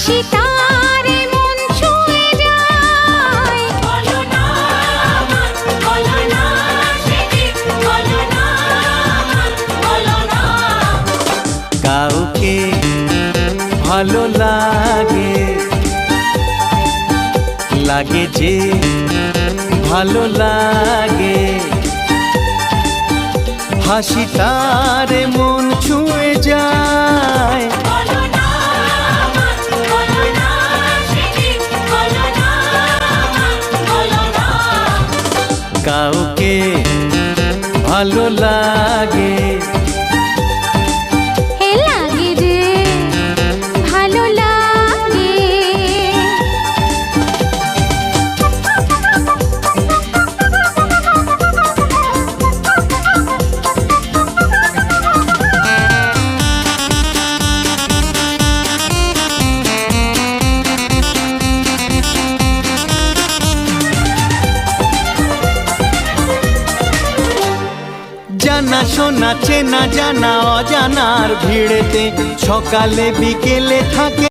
হাসি তারে মন ছুঁয়ে যায়। বলো না আমার, বলো না সেটি, বলো না আমার, বলো না। কাউকে ভালো লাগে, লাগে যে ভালো লাগে, হাসি তারে মন ছুঁয়ে যায়। বলো না আমার, বলো না সেটি, বলো না আমার, বলো না। কাউকে ভালো লাগে, হে লাগে যে ভালো লাগে। জানা শোনা চেনা জানা অজানার ভিড়েতে সকালে বিকেলে থাকে